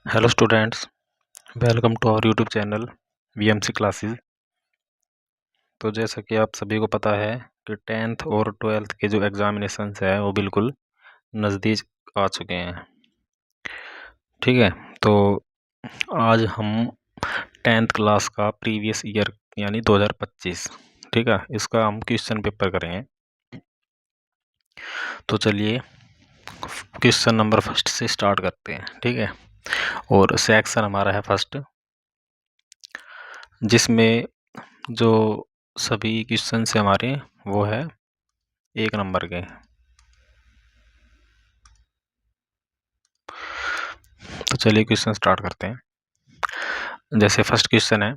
Hello students, welcome to our YouTube channel VMC classes. तो जैसा कि आप सभी को पता है कि 10th और 12th के जो एग्जामिनेशंस है वो बिल्कुल नज़दीक आ चुके हैं। ठीक है, तो आज हम 10th क्लास का प्रीवियस ईयर यानी 2025, ठीक है, इसका हम क्वेश्चन पेपर करेंगे। तो चलिए क्वेश्चन नंबर फर्स्ट से स्टार्ट करते हैं। ठीक है, और सेक्शन हमारा है फर्स्ट, जिसमें जो सभी क्वेश्चन से हमारे वो है 1 नंबर के। तो चलिए क्वेश्चन स्टार्ट करते हैं। जैसे फर्स्ट क्वेश्चन है,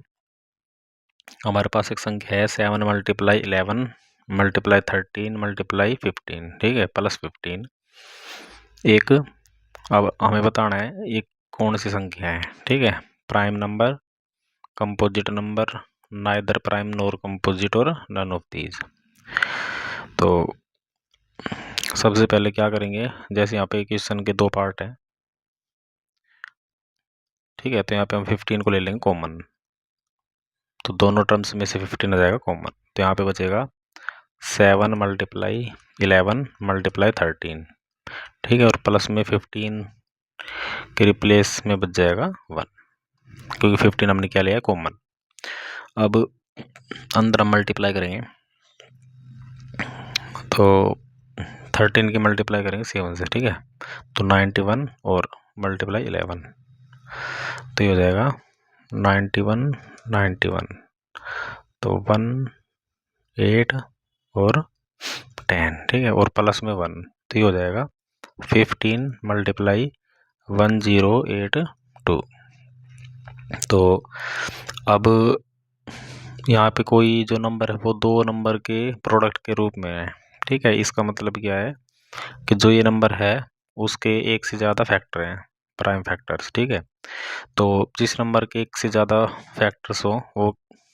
हमारे पास एक संख्या है 7 × 11 × 13 × 15, ठीक है, +15। एक अब हमें बताना है ये कौन सी संख्या है। ठीक है, prime number, composite number, neither prime nor composite और नन ऑफ दीज। तो सबसे पहले क्या करेंगे, जैसे यहाँ पे क्वेश्चन के 2 पार्ट हैं, ठीक है, तो यहाँ पे हम 15 को ले लेंगे कॉमन, तो दोनों टर्म्स में से 15 आ जाएगा कॉमन। तो यहाँ पे बचेगा 7 × 11 × 13, ठीक है, और प्लस में 15 के रिप्लेस में बच जाएगा 1, क्योंकि 15 हमने क्या लिया है कॉमन। अब अंदर हम मल्टीप्लाई करेंगे, तो 13 की मल्टीप्लाई करेंगे 7 से, ठीक है, तो 91 और मल्टीप्लाई 11, तो ये हो जाएगा 91 91, तो 1 8 और 10, ठीक है, और प्लस में 1, तो ये हो जाएगा 15 × 1082। तो अब यहाँ पे कोई जो नंबर है वो 2 नंबर के प्रोडक्ट के रूप में है। ठीक है, इसका मतलब क्या है कि जो ये नंबर है उसके एक से ज़्यादा फैक्टर हैं, प्राइम फैक्टर्स। ठीक है, तो जिस नंबर के एक से ज़्यादा फैक्टर्स हो वो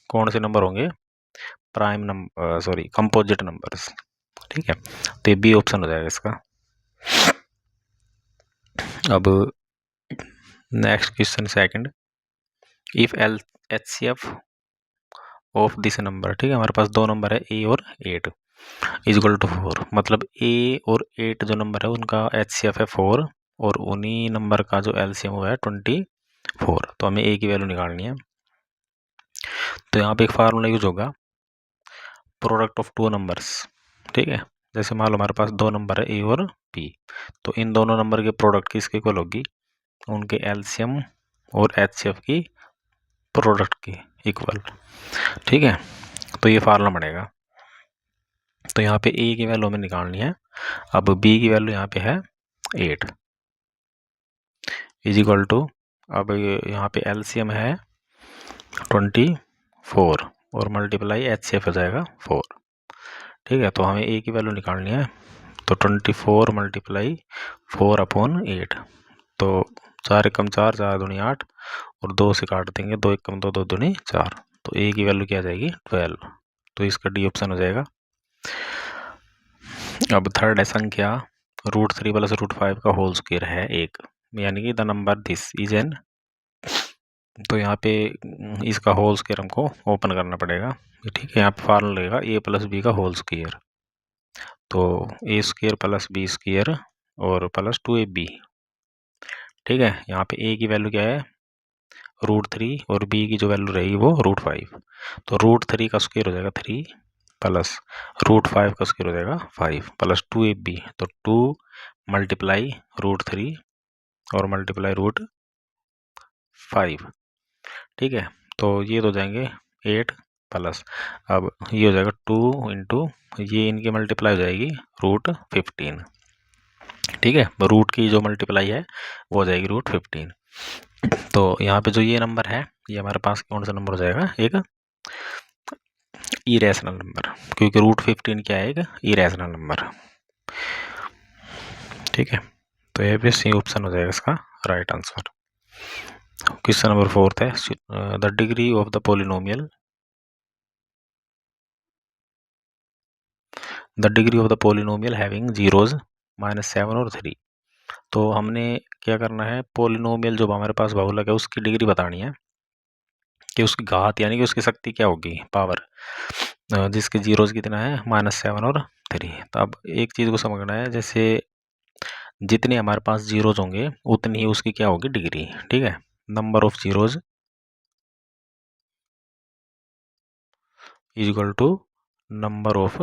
कौन से नंबर होंगे, prime number, sorry composite numbers. ठीक है, तो ये बी ऑप्शन हो जाएगा इसका। अब next question second, if L HCF of this number, ठीक है, हमारे पास 2 नंबर है ए और 8 इक्वल टू 4, मतलब ए और 8 जो नंबर है उनका HCF है 4 और उन्हीं नंबर का जो LCM हुआ है 24। तो हमें ए की वैल्यू निकालनी है। तो यहाँ पे एक फार्मूला यूज होगा, प्रोडक्ट ऑफ 2 नंबर्स। ठीक है, जैसे मान लो हमारे पास 2 नंबर है ए और बी, तो इन दोनों नंबर के प्रोडक्ट किसके इक्वल होगी, उनके LCM और HCF की प्रोडक्ट की इक्वल। ठीक है, तो ये फार्मूला बनेगा। तो यहाँ पे ए की वैल्यू हमें निकालनी है। अब बी की वैल्यू यहाँ पे है 8 इज इक्वल टू, अब यहाँ पे LCM है 24 और मल्टीप्लाई HCF हो जाएगा 4। ठीक है, तो हमें ए की वैल्यू निकालनी है, तो 24 × 4/8, तो 4 एकम 4, 4 दूनी 8 और 2 से काट देंगे, 2 एकम 2, 2 दूनी 4, तो ए की वैल्यू क्या आ जाएगी 12, तो इसका डी ऑप्शन हो जाएगा। अब थर्ड है संख्या √3 + √5 का होल स्क्वायर है 1, यानी कि the number this is an. तो यहाँ पे इसका होल स्क्वायर हमको ओपन करना पड़ेगा। ठीक है, यहाँ पे फार्मूला लगेगा a + b का होल स्क्वायर, तो a² + b² और प्लस 2ab। ठीक है, यहाँ पे a की वैल्यू क्या है √3 और b की जो वैल्यू रहेगी वो √5, तो √3 का स्क्वायर हो जाएगा 3 प्लस √5 का स्क्वायर हो जाएगा 5 प्लस 2ab, तो 2 × √3 और मल्टीप्लाई √5। ठीक है, तो ये तो जाएंगे 8 प्लस, अब ये हो जाएगा 2 × ये इनकी मल्टीप्लाई हो जाएगी √15। ठीक है, रूट की जो मल्टीप्लाई है वो हो जाएगी √15। तो यहाँ पे जो ये नंबर है ये हमारे पास कौन सा नंबर हो जाएगा, एक इरेशनल नंबर, क्योंकि √15 क्या है, एक इरेशनल नंबर। ठीक है, तो ये भी सी ऑप्शन हो जाएगा इसका राइट आंसर। क्वेश्चन नंबर 4 है, the degree of the polynomial, the degree of the polynomial having zeros -7 और 3। तो हमने क्या करना है, पोलिनोमियल जो हमारे पास बहुलक है उसकी डिग्री बतानी है कि उसकी घात यानी कि उसकी शक्ति क्या होगी, पावर, जिसके जीरोज कितना है -7 और 3। तो अब एक चीज़ को समझना है, जैसे जितने हमारे पास जीरोज होंगे उतनी ही उसकी क्या होगी, डिग्री। ठीक है, number of zeros is equal to number of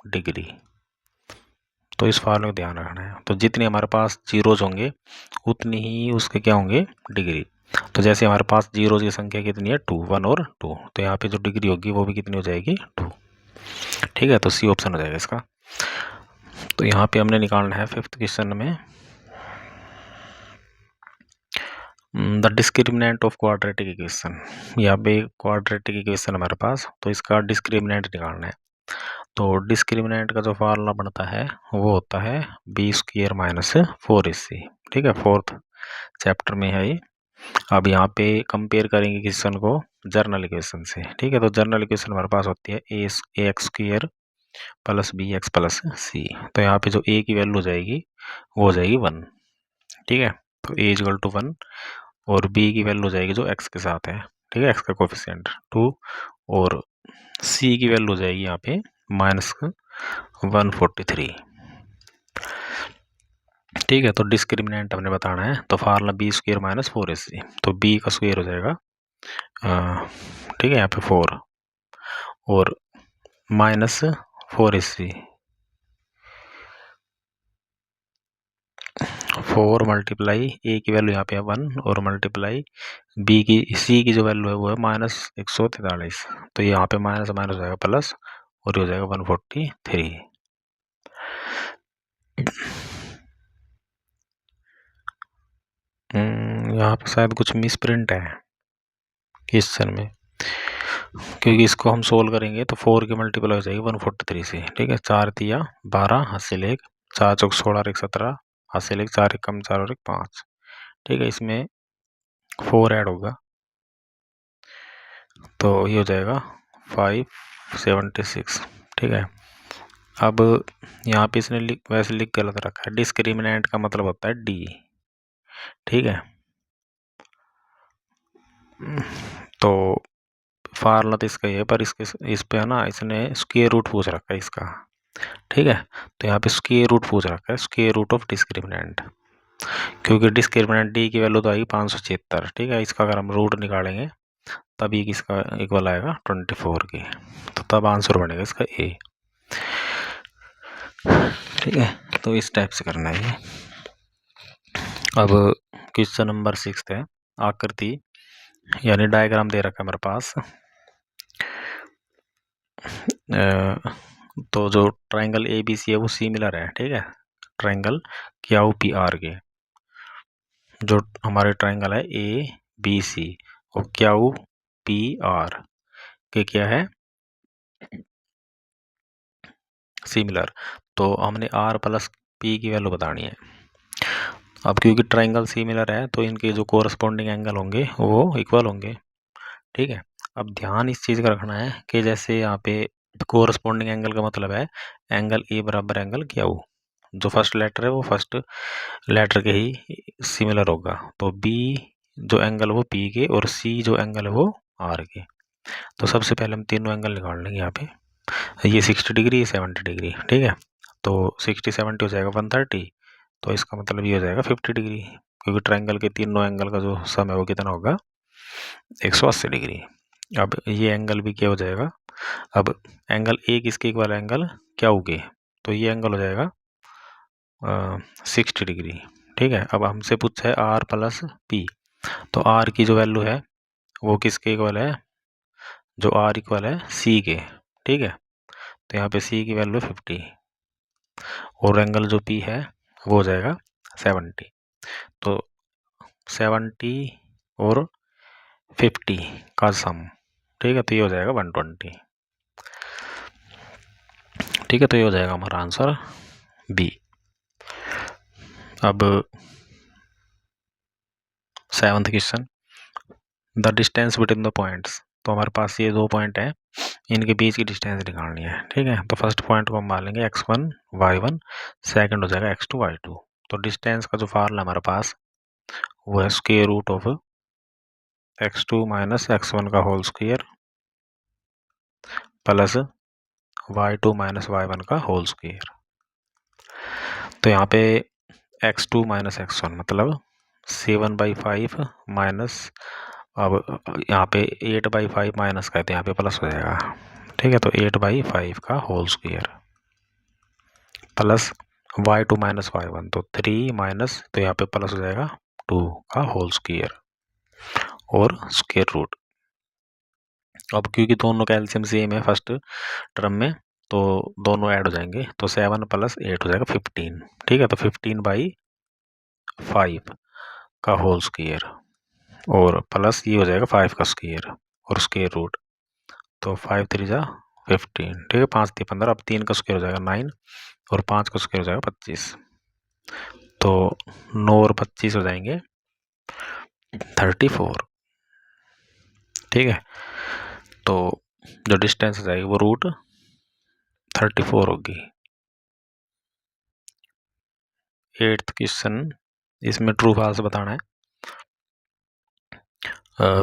degree. तो इस फॉर्मूले को ध्यान रखना है। तो जितने हमारे पास जीरोज होंगे उतनी ही उसके क्या होंगे, डिग्री। तो जैसे हमारे पास जीरोज की संख्या कितनी है, 2, 1 और 2, तो यहाँ पे जो डिग्री होगी वो भी कितनी हो जाएगी, 2। ठीक है, तो सी ऑप्शन हो जाएगा इसका। तो यहाँ पे हमने निकालना है 5th क्वेश्चन में the discriminant of quadratic equation. यहाँ पे क्वाड्रेटिक इक्वेशन हमारे पास, तो इसका डिस्क्रिमिनेंट निकालना है। तो डिस्क्रिमिनेंट का जो फार्मूला बनता है वो होता है b² - 4ac। ठीक है, 4th चैप्टर में है ये। अब यहाँ पे कंपेयर करेंगे इक्वेशन को जर्नल इक्वेशन से। ठीक है, तो जर्नल इक्वेशन हमारे पास होती है ax² + bx + c। तो यहाँ पे जो a की वैल्यू हो जाएगी वो हो जाएगी 1। ठीक है, तो a = 1 और b की वैल्यू हो जाएगी जो x के साथ है। ठीक है, x का कोफिशिएंट 2 और c की वैल्यू हो जाएगी यहाँ पे -143। ठीक है, तो डिस्क्रिमिनेंट हमने बताना है। तो फार्मूला b² - 4ac, तो b का स्क्वायर हो जाएगा ठीक है, यहाँ पे 4 और -4ac, 4 मल्टीप्लाई a की वैल्यू यहाँ पे है 1 और मल्टीप्लाई c की जो वैल्यू है वो है -143। तो यहाँ पे माइनस माइनस हो जाएगा प्लस और ये हो जाएगा 143। यहाँ पे शायद कुछ मिस प्रिंट है क्वेश्चन में, क्योंकि इसको हम सोल्व करेंगे तो 4 की मल्टीप्लाई हो जाएगी 143 से। ठीक है, 4 तिया 12 हासिल 1, 4 चौक 16 और 1 17 हासिल 1, 4 1 कम 4 और 1 5। ठीक है, इसमें 4 ऐड होगा तो ये हो जाएगा 576। ठीक है, अब यहाँ पे इसने वैसे लिख गलत रखा है, डिस्क्रिमिनेंट का मतलब होता है डी। ठीक है, तो फार्मूला तो इसका ही है, पर इस पे है ना इसने स्क्वायर रूट पूछ रखा है इसका। ठीक है, तो यहाँ पे स्क्वायर रूट पूछ रखा है, स्क्वायर रूट ऑफ डिस्क्रिमिनेंट, क्योंकि डिस्क्रिमिनेंट डी की वैल्यू तो आएगी 576। ठीक है, इसका अगर हम रूट निकालेंगे तभी इसका इक्वल आएगा 24 की, तो तब आंसर बनेगा इसका ए। ठीक है, तो इस टाइप से करना है ये। अब क्वेश्चन नंबर 6 है, आकृति यानी डायग्राम दे रखा है हमारे पास। तो जो ट्राइंगल ABC है वो सिमिलर है। ठीक है, ट्राइंगल QPR के, जो हमारे ट्राइंगल है ABC और QPR के क्या है, सिमिलर। तो हमने R + P की वैल्यू बतानी है। अब क्योंकि ट्राइंगल सिमिलर है तो इनके जो कोरस्पॉन्डिंग एंगल होंगे वो इक्वल होंगे। ठीक है, अब ध्यान इस चीज़ का रखना है कि जैसे यहाँ पे कोरस्पॉन्डिंग एंगल का मतलब है एंगल A = एंगल Q। जो फर्स्ट लेटर है वो फर्स्ट लेटर के ही सिमिलर होगा। तो B जो एंगल वो P के और C जो एंगल है वो R के। तो सबसे पहले हम तीनों एंगल निकाल लेंगे। यहाँ पे ये 60 डिग्री, ये 70 डिग्री। ठीक है, तो 60 70 हो जाएगा 130, तो इसका मतलब ये हो जाएगा 50 डिग्री, क्योंकि ट्राइंगल के तीनों एंगल का जो सम है वो कितना होगा, 180 डिग्री। अब ये एंगल भी क्या हो जाएगा, अब एंगल ए किसके इक्वल एंगल Q के, तो ये एंगल हो जाएगा 60 डिग्री। ठीक है, अब हमसे पूछा है R + P, तो R की जो वैल्यू है वो किसके इक्वल है, जो R इक्वल है C के। ठीक है, तो यहाँ पे C की वैल्यू 50 और एंगल जो P है वो हो जाएगा 70। तो 70 और 50 का सम, ठीक है, तो ये हो जाएगा 120। ठीक है, तो ये हो जाएगा हमारा आंसर बी। अब 7th question, the distance between the points. तो हमारे पास ये 2 पॉइंट है, इनके बीच की डिस्टेंस निकालनी है। ठीक है, तो फर्स्ट पॉइंट को हम मान लेंगे x1 y1, सेकंड हो जाएगा x2 y2। तो डिस्टेंस का जो फार्मूला हमारे पास वो है square root of x2 minus x1 का whole square plus y2 minus y1 का होल स्क्वायर। तो यहाँ पे x2 माइनस x1 मतलब 7/5 माइनस, अब यहाँ पे 8/5 माइनस कहते हैं, यहाँ पे प्लस हो जाएगा, ठीक है। तो 8/5 का whole square plus y2 minus y1, तो 3 माइनस, तो यहाँ पे प्लस हो जाएगा 2 का होल स्क्वायर और स्क्वायर रूट। अब क्योंकि दोनों का एलसीएम सेम है फर्स्ट टर्म में, तो दोनों ऐड हो जाएंगे, तो 7 + 8 हो जाएगा 15, ठीक है। तो 15/5 का होल स्क्वायर और प्लस ये हो जाएगा 5 का स्क्वायर और स्क्वायर रूट, तो 5 3 जा 15, ठीक है। 5 3 15, अब 3 का स्क्वायर हो जाएगा 9 और 5 का स्क्वायर हो जाएगा 25, तो 9 और 25 हो जाएंगे 34, ठीक है। तो जो डिस्टेंस हो जाएगी वो √34 होगी। 8th क्वेश्चन, इसमें ट्रू फॉल्स बताना है।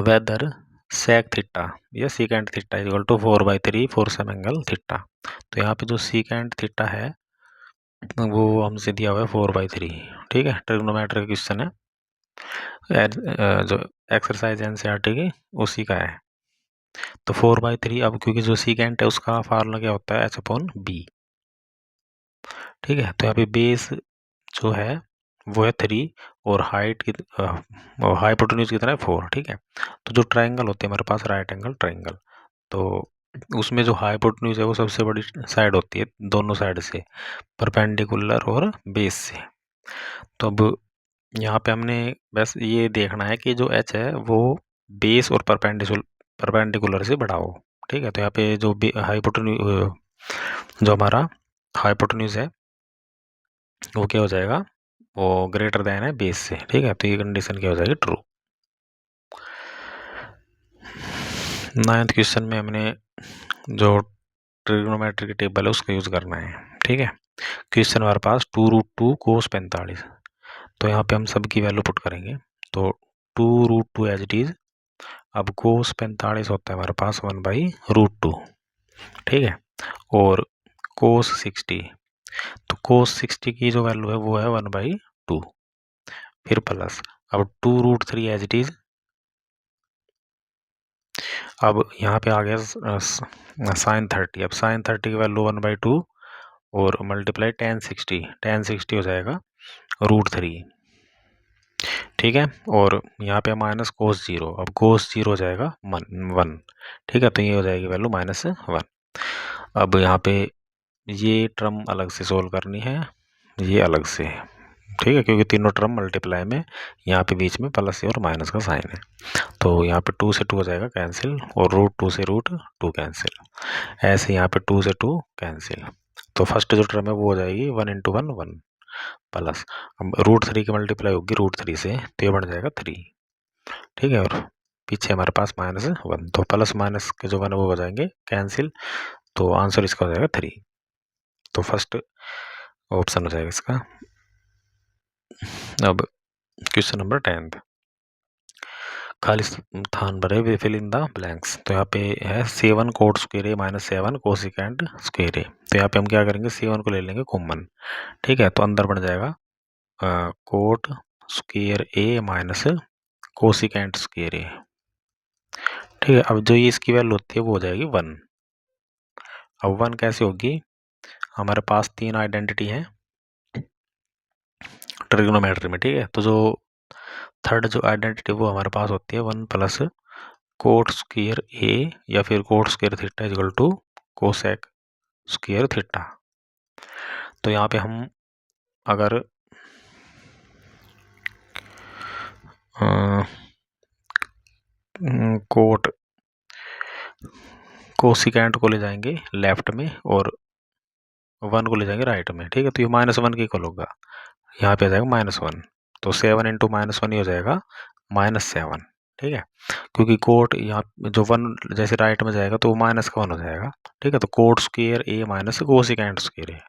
वेदर सेक थीटा या secant theta equal to 4/3 4 angle theta. तो यहाँ पे जो सीकेंट थीटा है वो हमसे दिया हुआ है 4/3, ठीक है। ट्रिग्नोमेट्री का क्वेश्चन है, जो एक्सरसाइज एनसीईआरटी की उसी का है। तो 4/3, अब क्योंकि जो सीकेंट है उसका फार्मूला क्या होता है h/b, ठीक है। तो यहाँ पे बेस जो है वो है 3 और हाइट की हाइपोटेन्यूज कितना है 4, ठीक है। तो जो ट्रायंगल होते हैं हमारे पास राइट एंगल ट्रायंगल, तो उसमें जो हाइपोटेन्यूज है वो सबसे बड़ी साइड होती है दोनों साइड से, परपेंडिकुलर और बेस से। तो अब यहाँ पे हमने बस ये देखना है कि जो h है वो बेस और परपेंडिकुलर से बड़ा हो, ठीक है। तो यहाँ पे जो जो हमारा हाइपोटेन्यूज है वो क्या हो जाएगा, वो ग्रेटर देन है बेस से, ठीक है। तो ये कंडीशन क्या हो जाएगी, ट्रू। 9th क्वेश्चन में हमने जो ट्रिग्नोमेट्री की टेबल है उसका यूज़ करना है, ठीक है। क्वेश्चन हमारे पास 2√2 cos 45, तो यहाँ पे हम सब की वैल्यू पुट करेंगे, तो 2√2 एज इट इज। अब cos 45 होता है हमारे पास 1/√2, ठीक है। और cos 60, तो cos 60 की जो वैल्यू है वो है 1/2, फिर प्लस, अब 2√3 एज इट इज। अब यहाँ पे आ गया sin 30, अब sin 30 की वैल्यू 1/2 और मल्टीप्लाई tan 60 हो जाएगा √3, ठीक है। और यहाँ पे माइनस cos 0, अब cos 0 हो जाएगा 1, ठीक है। तो ये हो जाएगी वैल्यू -1। अब यहाँ पे ये टर्म अलग से सोल्व करनी है, ये अलग से, ठीक है, क्योंकि तीनों टर्म मल्टीप्लाई में यहाँ पे बीच में प्लस और माइनस का साइन है। तो यहाँ पे 2 से 2 हो जाएगा कैंसिल और √2 से √2 कैंसिल, ऐसे यहाँ पे 2 से 2 कैंसिल। तो फर्स्ट जो टर्म है वो हो जाएगी 1 × 1 1 प्लस, अब √3 की मल्टीप्लाई होगी √3 से, तो ये बन जाएगा 3, ठीक है। और पीछे हमारे पास -1, तो प्लस माइनस के जो 1 वो हो जाएंगे कैंसिल, तो आंसर इसका हो जाएगा 3। तो फर्स्ट ऑप्शन हो जाएगा इसका। अब क्वेश्चन नंबर 10, खाली स्थान भरे, फिल इन द ब्लैंक्स। तो यहाँ पे है 7 cot स्क्वायर -7 कोसिकेंट स्क्वायर। तो यहाँ पे हम क्या करेंगे, 7 को ले लेंगे कॉमन, ठीक है। तो अंदर बन जाएगा कोट स्क्वायर ए माइनस कोसिकेंट स्क्वायर ए, ठीक है। अब जो ये इसकी वैल्यू होती है वो हो जाएगी 1। अब 1 कैसे होगी, हमारे पास 3 आइडेंटिटी है ट्रिग्नोमेट्री में, ठीक है। तो जो थर्ड जो आइडेंटिटी वो हमारे पास होती है 1 प्लस कोट स्क्वायर ए या फिर cot square theta equal to cosec square theta. तो यहाँ पे हम अगर कोट कोसिकेंट को ले जाएंगे लेफ्ट में और 1 को ले जाएंगे राइट में, ठीक है। तो ये -1 की इक्वल होगा, यहाँ पे आ जाएगा -1, तो 7 × -1 ही हो जाएगा -7, ठीक है। क्योंकि कोट यहाँ जो 1 जैसे राइट में जाएगा तो वो -1 हो जाएगा, ठीक है। तो कोट स्क्वायर ए माइनस कोसिकेंट स्क्वायर ए,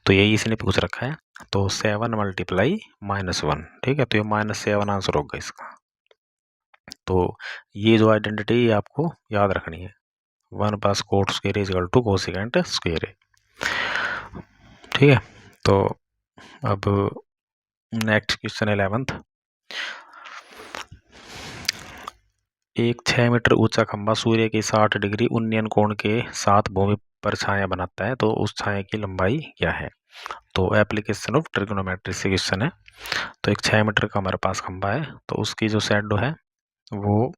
तो यही इसने पूछ रखा है। तो 7 मल्टीप्लाई -1, ठीक है। तो ये -7 आंसर होगा इसका। तो ये जो आइडेंटिटी ये आपको याद रखनी है, 1 + cot square is equal to cosecant square है, ठीक है। तो अब नेक्स्ट क्वेश्चन 11th। एक 6 मीटर ऊंचा खंभा सूर्य के 60 डिग्री उन्नयन कोण के साथ भूमि पर छाया बनाता है, तो उस छाया की लंबाई क्या है। तो एप्लीकेशन ऑफ ट्रिग्नोमेट्री से क्वेश्चन है। तो एक 6 मीटर का हमारे पास खंभा है, तो उसकी जो शैडो है वो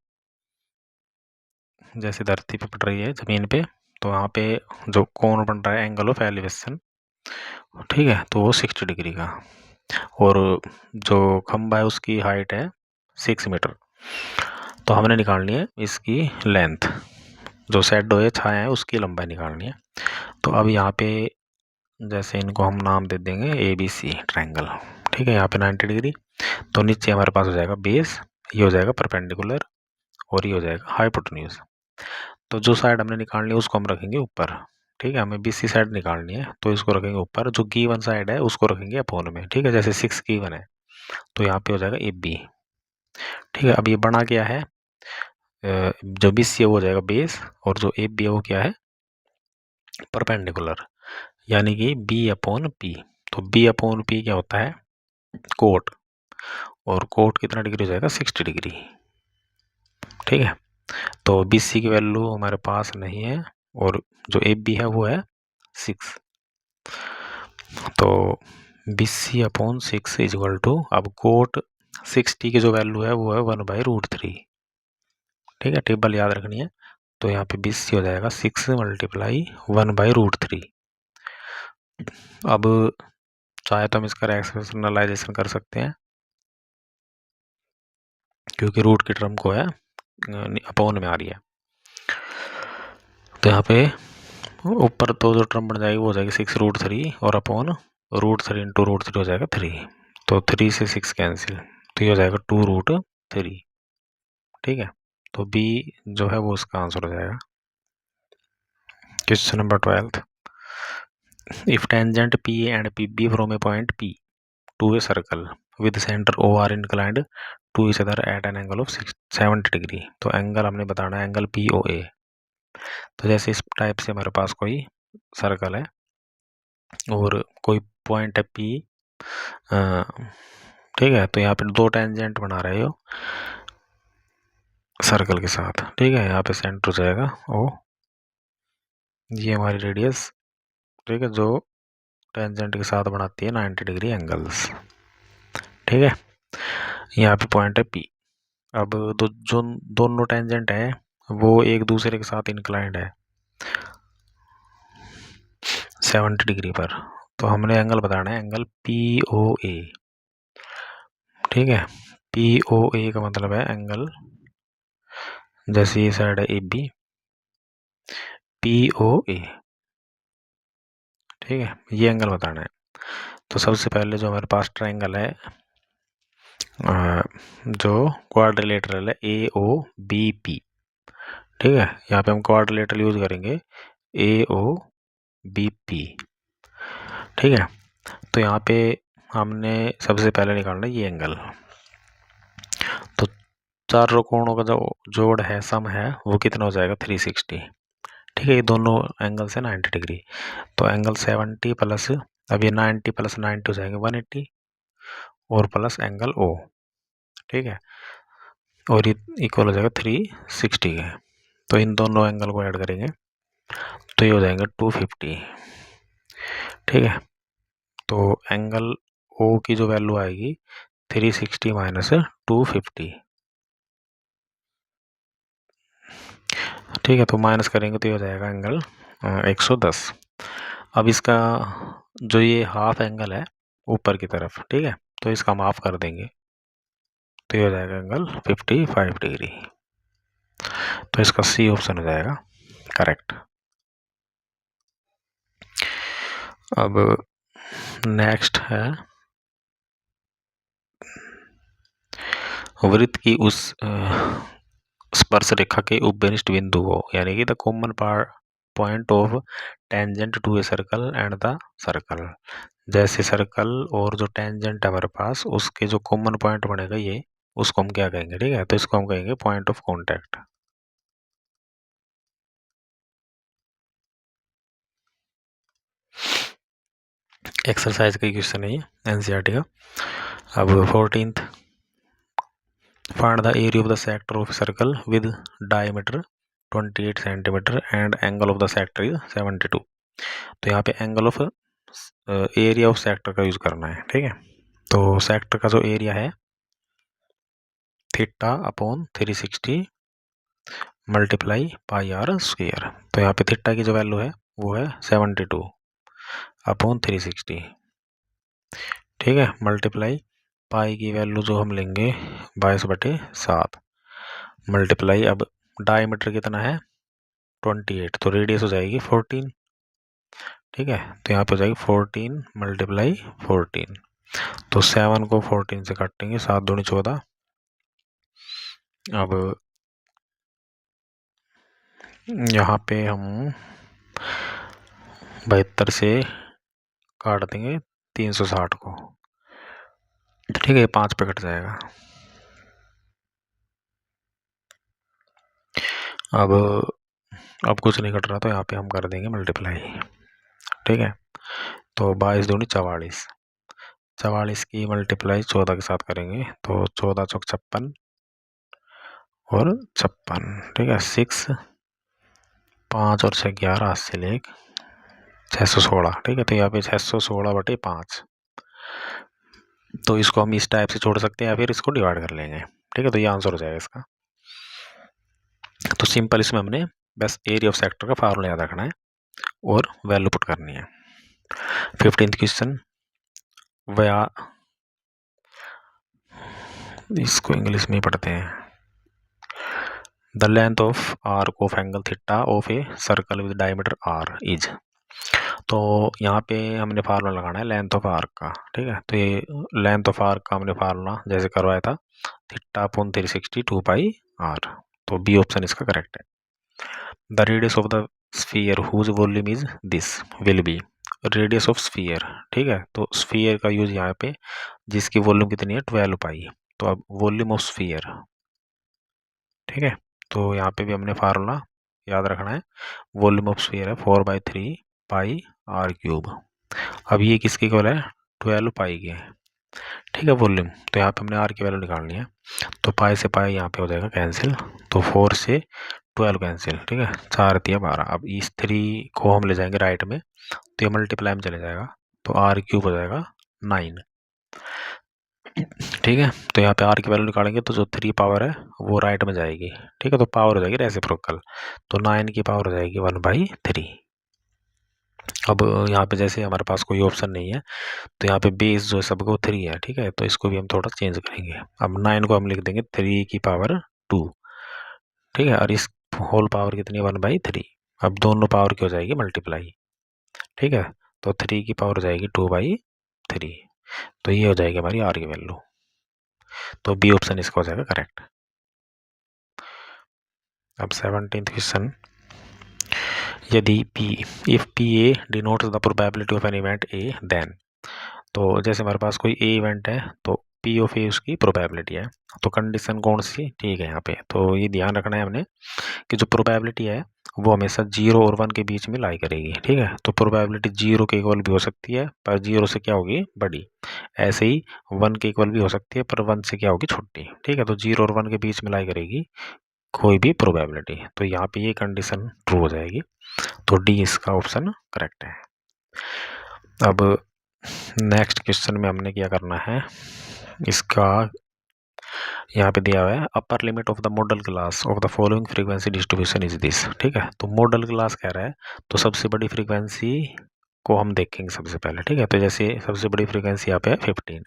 जैसे धरती पे पड़ रही है जमीन पे, तो वहाँ पे जो कोण बन रहा है एंगल ऑफ एलिवेशन, ठीक है, तो वो 60 डिग्री का। और जो खंभा है उसकी हाइट है 6 मीटर। तो हमने निकालनी है इसकी लेंथ, जो शैडो है छाया है उसकी लंबाई निकालनी है। तो अब यहाँ पे जैसे इनको हम नाम दे देंगे ABC ट्रायंगल, ठीक है। यहाँ पे 90 डिग्री, तो नीचे हमारे पास हो जाएगा बेस, ये हो जाएगा परपेंडिकुलर, और ये हो जाएगा हाइपोटेन्यूज। तो जो साइड हमने निकालनी है उसको हम रखेंगे ऊपर, ठीक है। हमें BC साइड निकालनी है, तो इसको रखेंगे ऊपर, जो गिवन साइड है उसको रखेंगे अपोन में, ठीक है। जैसे 6 गिवन है, तो यहाँ पे हो जाएगा AB, ठीक है। अब ये बना क्या है, जो BC है वो हो जाएगा बेस, और जो AB है वो क्या है, परपेंडिकुलर, यानी कि B/P। तो B/P क्या होता है, कोट, और कोट कितना डिग्री हो जाएगा, 60 डिग्री, ठीक है। तो BC की वैल्यू हमारे पास नहीं है, और जो AB है वो है 6। तो BC/6 इज इक्वल टू, अब कोट 60 की जो वैल्यू है वो है 1/√3, ठीक है। टेबल याद रखनी है। तो यहाँ पे BC हो जाएगा 6 मल्टीप्लाई 1/√3। अब चाहे तो हम इसका रैशनलाइजेशन कर सकते हैं, क्योंकि रूट की टर्म को है अपोन में आ रही है। तो यहाँ पे ऊपर तो जो टर्म बन जाएगी वो हो जाएगी 6√3, और अपोन √3 इंटू √3 हो जाएगा 3। तो 3 से 6 कैंसिल, तो ये हो जाएगा 2√3, ठीक है। तो B जो है वो उसका आंसर हो जाएगा। Question number 12th। If tangent PA and PB from a point P to a circle with centre OR inclined to each other at an angle of 70 degree, तो एंगल हमने बताना है एंगल POA। तो जैसे इस type से हमारे पास कोई सर्कल है और कोई पॉइंट है P, ठीक है। तो यहाँ पे दो टेंजेंट बना रहे हो सर्कल के साथ, ठीक है। यहाँ पे सेंटर हो जाएगा O, ये हमारी रेडियस, ठीक है, जो टेंजेंट के साथ बनाती है 90 डिग्री एंगल्स, ठीक है। यहाँ पे पॉइंट है P। अब जो दोनों टेंजेंट है वो एक दूसरे के साथ इंक्लाइंड है 70 डिग्री पर, तो हमने एंगल बताना है एंगल POA, ठीक है। POA का मतलब है एंगल, जैसे ये साइड है AB, POA, ठीक है, ये एंगल बताना है। तो सबसे पहले जो हमारे पास ट्रायंगल है जो क्वाड्रिलेटरल है AOBP, ठीक है। यहाँ पे हम क्वाड्रिलेटरल यूज करेंगे AOBP, ठीक है। तो यहाँ पे हमने सबसे पहले निकालना है ये एंगल। तो चारों कोणों का जो जोड़ है, सम है, वो कितना हो जाएगा 360, ठीक है। ये दोनों एंगल से 90 डिग्री, तो एंगल 70 प्लस, अब ये 90 प्लस 90 हो जाएंगे 180, और प्लस एंगल O, ठीक है, और ये इक्वल हो जाएगा 360 के। तो इन दोनों एंगल को ऐड करेंगे तो ये हो जाएगा 250, ठीक है। तो एंगल O की जो वैल्यू आएगी 360 माइनस 250, ठीक है। तो माइनस करेंगे तो ये हो जाएगा एंगल 110। अब इसका जो ये हाफ एंगल है ऊपर की तरफ, ठीक है, तो इसका हम हाफ कर देंगे, तो ये हो जाएगा एंगल 55 डिग्री। तो इसका C ऑप्शन हो जाएगा करेक्ट। अब नेक्स्ट है वृत्त की उस स्पर्श रेखा के उपविष्ट बिंदु को, यानी कि the common part point of tangent to a circle and the circle. जैसे सर्कल और जो टेंजेंट है हमारे पास, उसके जो कॉमन पॉइंट बनेगा ये, उसको हम क्या कहेंगे, ठीक है, तो इसको हम कहेंगे पॉइंट ऑफ कॉन्टैक्ट। एक्सरसाइज का क्वेश्चन है ये, एनसीईआरटी का। अब 14th, find the area of the sector of circle with diameter 28 centimetre and angle of the sector is 72। तो यहाँ पे angle of area of sector का यूज करना है, ठीक है। तो सेक्टर का जो एरिया है theta upon 360 multiply pi r square. तो यहाँ पे थीटा की जो वैल्यू है वो है 72 अपॉन 360, ठीक है, मल्टीप्लाई पाई की वैल्यू जो हम लेंगे 22/7 मल्टीप्लाई, अब डायमीटर कितना है 28, तो रेडियस हो जाएगी 14, ठीक है। तो यहाँ पे हो जाएगी 14 मल्टीप्लाई 14, तो 7 को 14 से काटेंगे, 7 दूनी 14। अब यहाँ पे हम 72 से काट देंगे 360 को, ठीक है, 5 पे कट जाएगा। अब कुछ नहीं कट रहा, तो यहाँ पे हम कर देंगे मल्टीप्लाई, ठीक है। तो 22 दूनी 44, 44 की मल्टीप्लाई 14 के साथ करेंगे, तो 14 चौक 56 और 56, ठीक है, 6 5 और 6 11, 8 से लेक 616, ठीक है। तो यहाँ पे 616/5, तो इसको हम इस टाइप से छोड़ सकते हैं या फिर इसको डिवाइड कर लेंगे, ठीक है। तो ये आंसर हो जाएगा इसका। तो सिंपल इसमें हमने बस एरिया ऑफ सेक्टर का फार्मूला याद रखना है और वैल्यू पुट करनी है। 15th क्वेश्चन, वया, इसको इंग्लिश में पढ़ते हैं। The length of arc of angle theta of a circle with diameter r is. तो यहाँ पे हमने फार्मूला लगाना है लेंथ ऑफ आर्क का, ठीक है। तो ये लेंथ ऑफ आर्क का हमने फार्मूला जैसे करवाया था, थीटा अपॉन 360 2 पाई आर, तो बी ऑप्शन इसका करेक्ट है। The radius of the sphere whose volume is this will be, radius of sphere, ठीक है। तो स्फीयर का यूज यहाँ पे, जिसकी वॉल्यूम कितनी है 12 पाई, तो अब वॉल्यूम ऑफ स्फीयर, ठीक है। तो यहाँ पे भी हमने फार्मूला याद रखना है, वॉल्यूम ऑफ स्फीयर है 4/3 पाई आर क्यूब। अब ये किसके इक्वल है 12 पाई के, ठीक है, वॉल्यूम। तो यहाँ पे हमने आर की वैल्यू निकालनी है, तो पाई से पाई यहाँ पे हो जाएगा कैंसिल, तो 4 से 12 कैंसिल, ठीक है, 4 3 12। अब इस 3 को हम ले जाएंगे राइट में, तो ये मल्टीप्लाई में चले जाएगा, तो आर क्यूब हो जाएगा 9, ठीक है। तो यहाँ पे आर की वैल्यू निकालेंगे, तो जो 3 पावर है वो राइट में जाएगी, ठीक है, तो पावर हो जाएगी रेसिप्रोकल, तो 9 की पावर हो जाएगी 1/3। अब यहाँ पे जैसे हमारे पास कोई ऑप्शन नहीं है, तो यहाँ पे बेस जो है सबको 3 है, ठीक है, तो इसको भी हम थोड़ा चेंज करेंगे। अब 9 को हम लिख देंगे 3 की पावर 2, ठीक है, और इस होल पावर कितनी 1/3। अब दोनों पावर की हो जाएगी मल्टीप्लाई, ठीक है, तो 3 की पावर हो जाएगी 2/3, तो ये हो जाएगी हमारी आर की वैल्यू, तो बी ऑप्शन इसका हो जाएगा करेक्ट। अब 17th क्वेश्चन, यदि P, if PA denotes the probability of an event A then, तो जैसे हमारे पास कोई A इवेंट है, तो P ऑफ A उसकी प्रोबेबिलिटी है, तो कंडीशन कौन सी, ठीक है, यहाँ पे तो ये ध्यान रखना है हमने कि जो प्रोबेबिलिटी है वो हमेशा 0 और 1 के बीच में लाई करेगी, ठीक है। तो प्रोबेबिलिटी 0 के इक्वल भी हो सकती है, पर 0 से क्या होगी बड़ी, ऐसे ही 1 के इक्वल भी हो सकती है, पर 1 से क्या होगी छोटी, ठीक है। तो 0 और 1 के बीच में लाई करेगी कोई भी प्रोबेबिलिटी, तो यहाँ पे ये कंडीशन ट्रू हो जाएगी, तो डी इसका ऑप्शन करेक्ट है। अब नेक्स्ट क्वेश्चन में हमने क्या करना है, इसका यहाँ पे दिया हुआ है, upper limit of the model class of the following frequency distribution is this, ठीक है। तो मॉडल क्लास कह रहा है, तो सबसे बड़ी फ्रीक्वेंसी को हम देखेंगे सबसे पहले, ठीक है। तो जैसे सबसे बड़ी फ्रीक्वेंसी यहाँ पे है 15,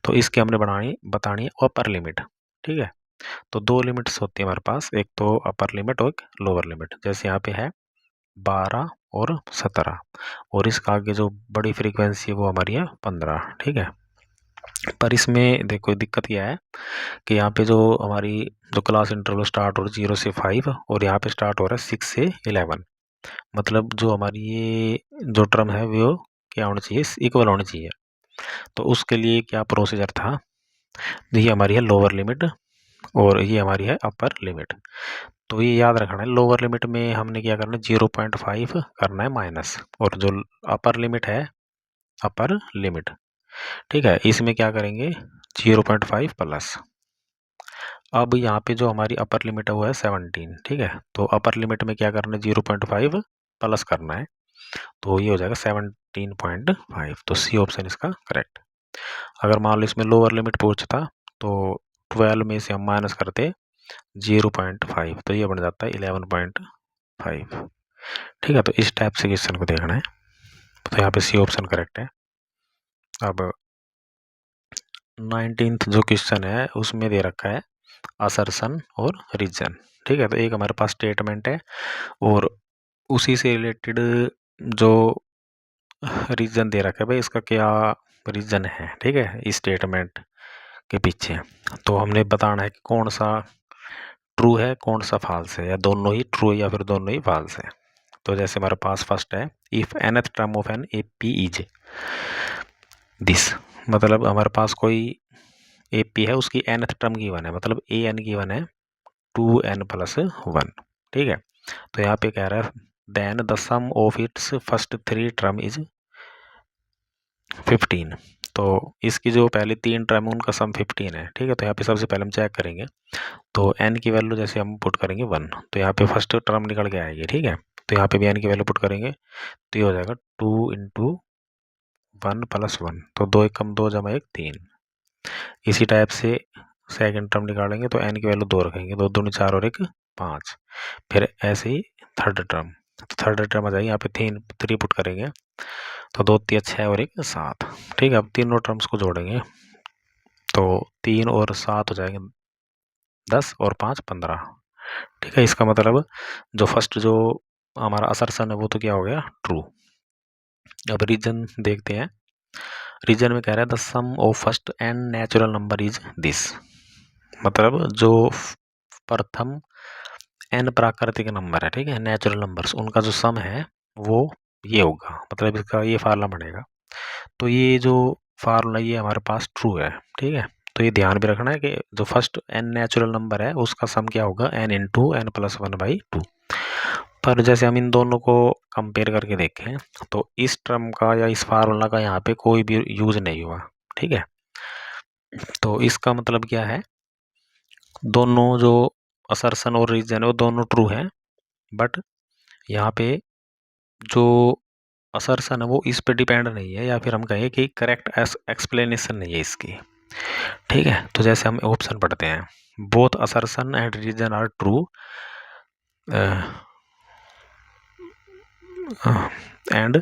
तो इसके हमने बतानी है अपर लिमिट, ठीक है। तो 2 लिमिट्स होती है हमारे पास, एक तो अपर लिमिट और एक लोअर लिमिट, जैसे यहाँ पे है 12 और 17, और इसका आगे जो बड़ी फ्रीक्वेंसी है वो हमारी है 15, ठीक है। पर इसमें देखो दिक्कत क्या है कि यहाँ पे जो हमारी जो क्लास इंटरवल स्टार्ट हो रहा है 0 से 5, और यहाँ पे स्टार्ट हो रहा है 6 से 11, मतलब जो हमारी ये जो टर्म है वो क्या होना चाहिए, इक्वल होनी चाहिए। तो उसके लिए क्या प्रोसीजर था, ये हमारी है लोअर लिमिट और ये हमारी है अपर लिमिट। तो ये याद रखना है, लोअर लिमिट में हमने क्या करना है 0.5 करना है माइनस, और जो अपर लिमिट है अपर लिमिट, ठीक है, इसमें क्या करेंगे 0.5 प्लस। अब यहाँ पे जो हमारी अपर लिमिट है वो है 17, ठीक है, तो अपर लिमिट में क्या करना है 0.5 प्लस करना है, तो ये हो जाएगा 17.5। तो सी ऑप्शन इसका करेक्ट। अगर मान लो इसमें लोअर लिमिट पूछता तो 12 में से हम माइनस करते 0.5, तो ये बन जाता है 11.5, ठीक है। तो इस टाइप से क्वेश्चन को देखना है, तो यहाँ पे सी ऑप्शन करेक्ट है। अब 19th जो क्वेश्चन है उसमें दे रखा है असर्शन और रीजन, ठीक है। तो एक हमारे पास स्टेटमेंट है और उसी से रिलेटेड जो रीजन दे रखा है, भाई इसका क्या रीजन है, ठीक है, इस स्टेटमेंट के पीछे। तो हमने बताना है कि कौन सा ट्रू है कौन सा फॉल्स है, या दोनों ही ट्रू है या फिर दोनों ही फॉल्स है। तो जैसे हमारे पास फर्स्ट है if nth term of an A P is this, मतलब हमारे पास कोई ए पी है उसकी nth टर्म गिवन है, मतलब ए एन गिवन है 2n+1, ठीक है। तो यहाँ पे कह रहा है then the sum of its first 3 term is 15। तो इसकी जो पहले 3 टर्म है उनका सम 15 है, ठीक है। तो यहाँ पे सबसे पहले हम चेक करेंगे, तो n की वैल्यू जैसे हम पुट करेंगे 1, तो यहाँ पे फर्स्ट टर्म निकल के आएगी, ठीक है। तो यहाँ पे भी n की वैल्यू पुट करेंगे तो ये हो जाएगा 2 इंटू 1+1, तो 2 एकम 2 जमा 1 3। इसी टाइप से सेकंड टर्म निकालेंगे तो n की वैल्यू 2 रखेंगे, 2 दूनी 4 और 1 5। फिर ऐसे ही थर्ड टर्म, तो थर्ड टर्म आ जाएगी, यहाँ पे 3 पुट करेंगे तो 2 3 6 और 1 7, ठीक है। अब तीनों टर्म्स को जोड़ेंगे तो 3 और 7 हो जाएंगे 10 और 5 15, ठीक है। इसका मतलब जो फर्स्ट जो हमारा असर्शन है वो तो क्या हो गया ट्रू। अब रीजन देखते हैं, रीजन में कह रहा है the sum of first n natural number is this, मतलब जो प्रथम एन प्राकृतिक नंबर है, ठीक है, नेचुरल नंबर्स, उनका जो सम है वो ये होगा, मतलब इसका ये फार्मूला बनेगा। तो ये जो फार्मूला ये हमारे पास ट्रू है, ठीक है। तो ये ध्यान भी रखना है कि जो फर्स्ट एन नेचुरल नंबर है उसका सम क्या होगा n इंटू n+1/2। पर जैसे हम इन दोनों को कंपेयर करके देखें तो इस टर्म का या इस फार्मूला का यहाँ पे कोई भी यूज नहीं हुआ, ठीक है। तो इसका मतलब क्या है, दोनों जो असर्शन और रीजन है वो दोनों ट्रू हैं, बट यहाँ पे जो असर्शन है वो इस पे डिपेंड नहीं है, या फिर हम कहें कि करेक्ट एक्सप्लेनेशन नहीं है इसकी, ठीक है। तो जैसे हम ऑप्शन पढ़ते हैं, both assertion and reason are true and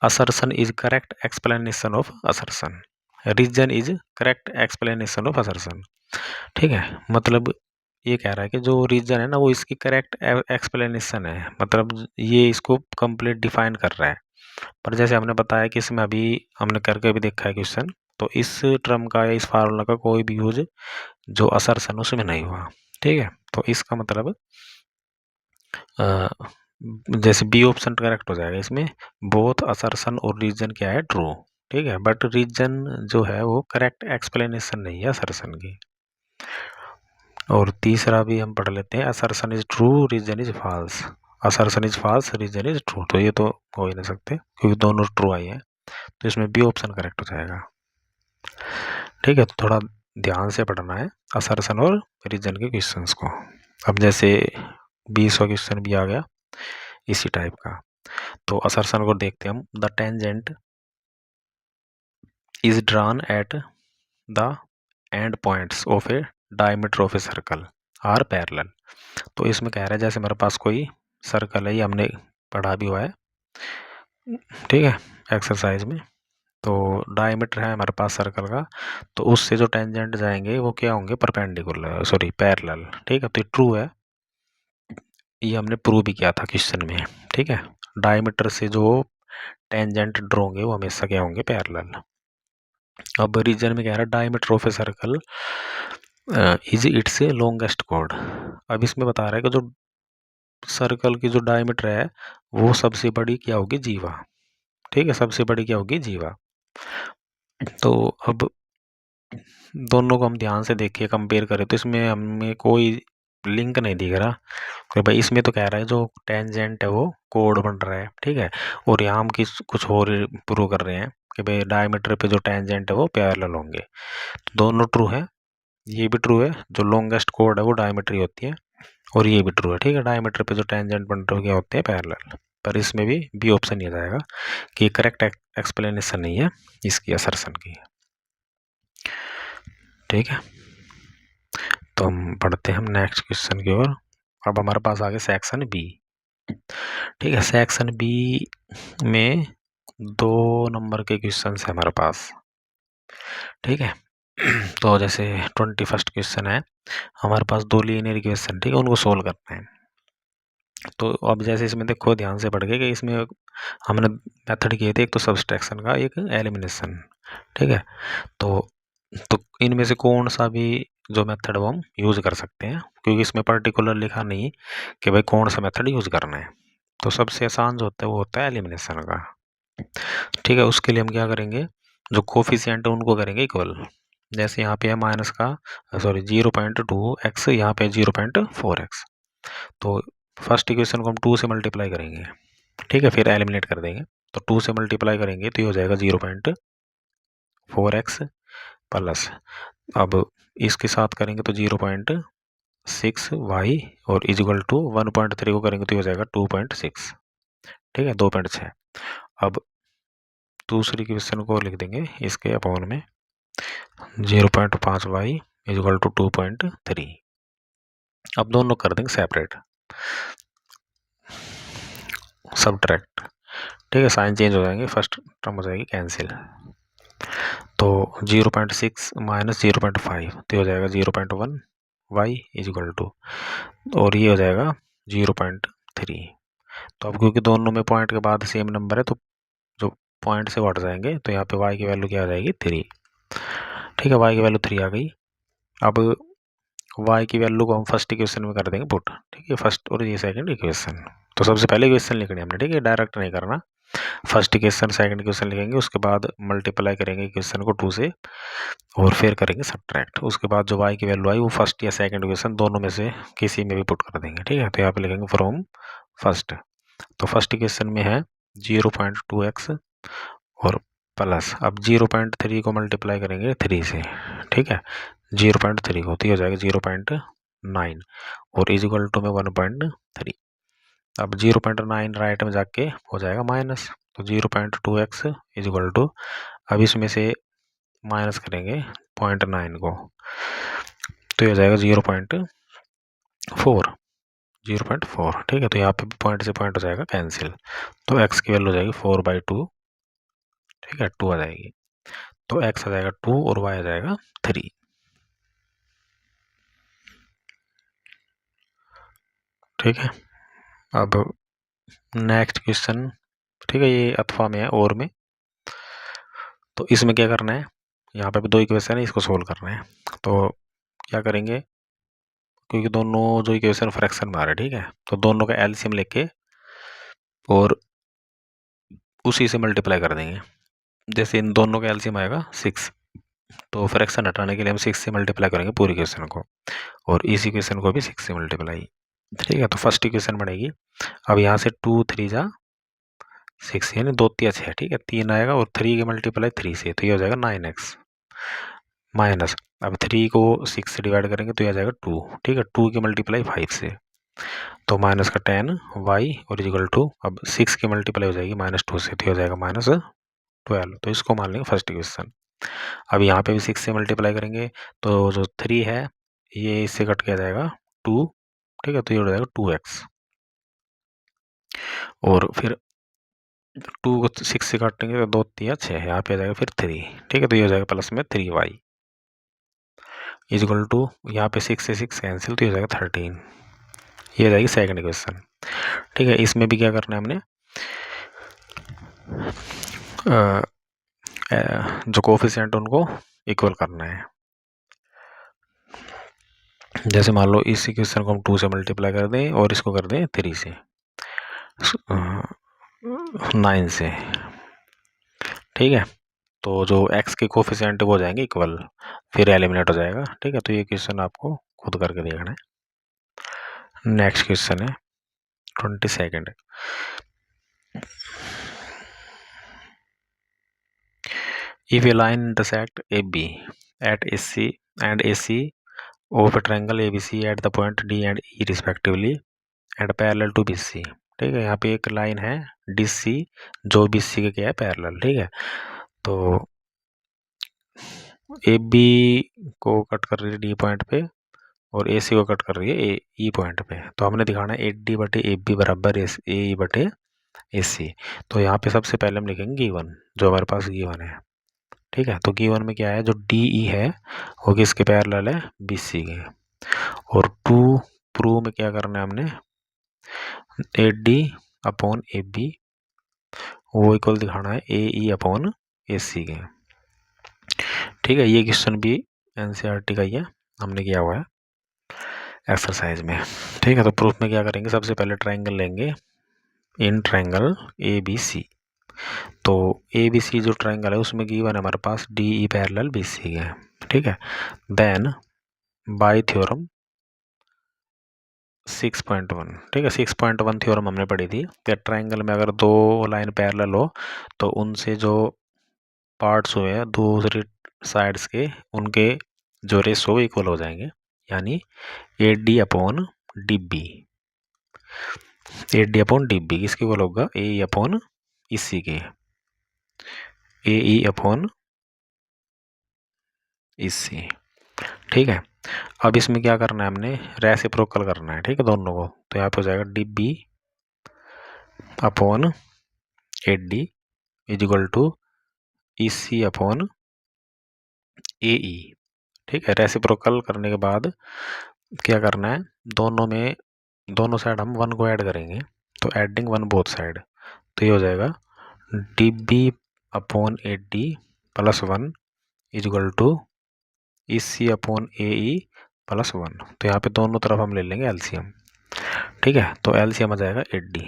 assertion is correct explanation of assertion, reason is correct explanation of assertion, ठीक है। मतलब ये कह रहा है कि जो रीजन है ना वो इसकी करेक्ट एक्सप्लेनेशन है, मतलब ये इसको कंप्लीट डिफाइन कर रहा है। पर जैसे हमने बताया कि इसमें अभी हमने करके भी देखा है क्वेश्चन, तो इस टर्म का या इस फार्मूला का कोई भी यूज जो असर्शन उसमें नहीं हुआ, ठीक है। तो इसका मतलब जैसे बी ऑप्शन करेक्ट हो जाएगा इसमें, बोथ असर्शन और रीजन क्या है ट्रू, ठीक है, बट रीजन जो है वो करेक्ट एक्सप्लेनेशन नहीं है असर्शन की। और तीसरा भी हम पढ़ लेते हैं, assertion is true reason is false, assertion is false reason is true. तो ये तो हो ही नहीं सकते क्योंकि दोनों ट्रू आई है, तो इसमें बी ऑप्शन करेक्ट हो जाएगा, ठीक है। तो थोड़ा ध्यान से पढ़ना है असर्शन और रीजन के क्वेश्चंस को। अब जैसे 20वां क्वेश्चन भी आ गया इसी टाइप का, तो असर्शन को देखते हैं हम, the tangent is drawn at the end points of a diameter of a circle are parallel. तो इसमें कह रहा है जैसे हमारे पास कोई सर्कल है, ये हमने पढ़ा भी हुआ है, ठीक है, एक्सरसाइज में। तो डायमीटर है हमारे पास सर्कल का, तो उससे जो टेंजेंट जाएंगे वो क्या होंगे परपेंडिकुलर, सॉरी पैरेलल, ठीक है। तो ये ट्रू है, ये हमने प्रूव भी किया था क्वेश्चन में, ठीक है। डायमीटर से जो टेंजेंट ड्रॉ होंगे वो हमेशा क्या होंगे पैरेलल। अब रीजन में कह रहा है diameter of a circle is it's longest chord. अब इसमें बता रहा है कि जो सर्कल की जो डायमीटर है वो सबसे बड़ी क्या होगी, जीवा। ठीक है, सबसे बड़ी क्या होगी, जीवा। तो अब दोनों को हम ध्यान से देखिए, कंपेयर करें तो इसमें हमें कोई लिंक नहीं दिख रहा कि भाई इसमें तो कह रहा है जो टेंजेंट है वो कोड बन रहा है, ठीक है। और यहाँ हम कुछ और प्रूव कर रहे हैं कि भाई डायमीटर पे जो टेंजेंट है वो पैरेलल होंगे। तो दोनों ट्रू है, ये भी ट्रू है, जो लॉन्गेस्ट कोड है वो डायमीटर ही होती है, और ये भी ट्रू है, ठीक है। डायमीटर पे जो टेंजेंट बन रहे क्या होते हैं, पैरेलल। पर इसमें भी बी ऑप्शन ही आ जाएगा कि करेक्ट एक्सप्लेनेशन नहीं है इसकी असर्शन की। ठीक है, तो हम पढ़ते हैं हम नेक्स्ट क्वेश्चन की ओर। अब हमारे पास आगे सेक्शन बी। ठीक है, सेक्शन बी में 2 नंबर के क्वेश्चन है हमारे पास। ठीक है, तो जैसे 21st क्वेश्चन है हमारे पास, 2 लीनियर इक्वेशन, ठीक है, उनको सोल्व करना है। तो अब जैसे इसमें देखो ध्यान से पढ़ के कि इसमें हमने मेथड किए थे, एक तो सब्सट्रैक्शन का, एक एलिमिनेशन। ठीक है, तो इनमें से कौन सा भी जो मेथड वो हम यूज़ कर सकते हैं, क्योंकि इसमें पर्टिकुलर लिखा नहीं कि भाई कौन सा मेथड यूज़ करना है। तो सबसे आसान जो होता है वो होता है एलिमिनेशन का। ठीक है, उसके लिए हम क्या करेंगे, जो कोफिशिएंट है उनको करेंगे इक्वल। जैसे यहाँ पे है माइनस का सॉरी 0.2x, यहाँ पे 0.4x। तो फर्स्ट इक्वेशन को हम 2 से मल्टीप्लाई करेंगे, ठीक है, फिर एलिमिनेट कर देंगे। तो 2 से मल्टीप्लाई करेंगे तो ये हो जाएगा 0.4x प्लस, अब इसके साथ करेंगे तो 0.6y और इजिकल टू 1.3 को करेंगे तो ये हो जाएगा 2.6। ठीक है, 2.6। अब दूसरी क्वेश्चन को लिख देंगे इसके अपॉन में 0.5y इजिकल टू 2.3। अब दोनों कर देंगे सेपरेट, सब्ट्रैक्ट। ठीक है, साइन चेंज हो जाएंगे, फर्स्ट टर्म हो जाएगी कैंसिल। तो 0.6 माइनस 0.5 तो हो जाएगा 0.1 y इजिकल टू, और ये हो जाएगा 0.3। तो अब क्योंकि दोनों में पॉइंट के बाद सेम नंबर है तो जो पॉइंट से हट जाएंगे, तो यहाँ पे y की वैल्यू क्या आ जाएगी, 3। ठीक है, y की वैल्यू 3 आ गई। अब y की वैल्यू को हम फर्स्ट इक्वेशन में कर देंगे पुट। ठीक है, फर्स्ट और ये सेकंड इक्वेशन। तो सबसे पहले इक्वेशन लिखनी है हमने, ठीक है, डायरेक्ट नहीं करना। फर्स्ट इक्वेशन सेकंड इक्वेशन लिखेंगे, उसके बाद मल्टीप्लाई करेंगे इक्वेशन को 2 से, और फिर करेंगे सब्ट्रैक्ट। उसके बाद जो y की वैल्यू आई वो फर्स्ट या सेकंड इक्वेशन दोनों में से किसी में भी पुट कर देंगे। ठीक है, तो यहाँ पे लिखेंगे फ्रॉम फर्स्ट। तो फर्स्ट इक्वेशन में है 0.2x और प्लस, अब 0.3 को मल्टीप्लाई करेंगे 3 से। ठीक है, 0.3 को तो हो जाएगा 0.9 और इजिकल टू में 1.3। अब 0.9 राइट में जाके हो जाएगा माइनस, तो 0.2x इजिकल टू, अब इसमें से माइनस करेंगे 0.9 को तो ये हो जाएगा 0.4। 0.4। ठीक है, तो यहाँ पे पॉइंट से पॉइंट हो जाएगा कैंसिल, तो x की वैल्यू हो जाएगी 4/2। ठीक है, 2 आ जाएगी, तो x आ जाएगा 2 और y आ जाएगा 3। ठीक है, अब नेक्स्ट क्वेश्चन, ठीक है, ये अथवा में है और में। तो इसमें क्या करना है, यहाँ पे भी 2 इक्वेशन है, इसको सोल्व करना है। तो क्या करेंगे, क्योंकि दोनों जो इक्वेशन फ्रैक्शन में आ रहे हैं, ठीक है, तो दोनों का एलसीएम लेके और उसी से मल्टीप्लाई कर देंगे। जैसे इन दोनों का एलसीएम आएगा 6, तो फ्रैक्शन हटाने के लिए हम 6 से मल्टीप्लाई करेंगे पूरी इक्वेशन को, और इस इक्वेशन को भी 6 से मल्टीप्लाई। ठीक है, तो फर्स्ट इक्वेशन बनेगी, अब यहाँ से 2 3 जा 6 यानी 2 3 6। ठीक है, 3 आएगा और 3 के मल्टीप्लाई 3 से, तो ये हो जाएगा 9x माइनस, अब 3 को 6 से डिवाइड करेंगे तो ये आ जाएगा 2। ठीक है, 2 की मल्टीप्लाई 5 से, तो माइनस का 10y और इजिकल टू, अब 6 की मल्टीप्लाई हो जाएगी -2 से, तो हो जाएगा -12। तो इसको मान लेंगे फर्स्ट इक्वेशन। अब यहाँ पे भी 6 से मल्टीप्लाई करेंगे तो जो 3 है ये इससे कट के आ जाएगा 2। ठीक है, तो ये हो जाएगा 2x, और फिर 2 को 6 से काटेंगे तो 2 3 6, यहाँ पे आ जाएगा फिर 3। ठीक है, तो ये हो जाएगा प्लस में 3y इजिकल टू, यहाँ पे 6 से 6 कैंसिल, तो ये हो जाएगा 13। ये हो जाएगी सेकंड इक्वेशन। ठीक है, इसमें भी क्या करना है हमने, जो कोफिशिएंट उनको इक्वल करना है। जैसे मान लो इस इक्वेशन को हम 2 से मल्टीप्लाई कर दें और इसको कर दें 3 से 9 से, ठीक है। तो जो x के कोफिशिएंट वो हो जाएंगे इक्वल, फिर एलिमिनेट हो जाएगा, ठीक है। तो ये क्वेश्चन आपको खुद करके देखना है। नेक्स्ट क्वेश्चन है 22nd। If a line intersect AB at AC and AC of a triangle ABC at the point D and E respectively and parallel to BC, ठीक है। यहाँ पे एक लाइन है DC जो BC के क्या है पैरेलल, ठीक है। तो AB को कट कर रही है D पॉइंट पे और AC को कट कर रही है E पॉइंट पे। तो हमने दिखाना है AD बटे AB बराबर AE बटे AC। तो यहाँ पे सबसे पहले हम लिखेंगे गिवन, जो हमारे पास गिवन है, ठीक है। तो गिवन में क्या है, जो DE है वो किसके पैरेलल है, BC के। और टू प्रूव में क्या करना है हमने, AD अपॉन AB वो इक्वल दिखाना है AE अपॉन AC के, ठीक है। ये क्वेश्चन भी NCERT का ही है, हमने किया हुआ है एक्सरसाइज में, ठीक है। तो प्रूफ में क्या करेंगे, सबसे पहले ट्राइंगल लेंगे इन ट्राइंगल ABC। तो ABC जो ट्राइंगल है उसमें गिवन है हमारे पास DE पैरेलल BC के, ठीक है। देन बाय थ्योरम 6.1, ठीक है। 6.1 थ्योरम हमने पढ़ी थी कि ट्राइंगल में अगर दो लाइन पैरेलल हो तो उनसे जो पार्ट्स हुए हैं दूसरी साइड्स के, उनके जो रेशो इक्वल हो जाएंगे, यानी AD upon DB, AD upon DB किसके इक्वल होगा, AE अपॉन EC के, AE अपॉन EC, ठीक है। अब इसमें क्या करना है, हमने रेसिप्रोकल करना है, ठीक है, दोनों को। तो यहाँ पे हो जाएगा DB upon AD is equal to EC upon AE, ठीक है। रेसिप्रोकल करने के बाद क्या करना है, दोनों साइड हम 1 को ऐड करेंगे, तो एडिंग 1 बोथ साइड, तो ये हो जाएगा DB अपॉन AD प्लस 1 is equal to EC upon AE प्लस 1। तो यहाँ पे दोनों तरफ हम ले लेंगे एलसीएम, ठीक है। तो एलसीएम आ जाएगा 80,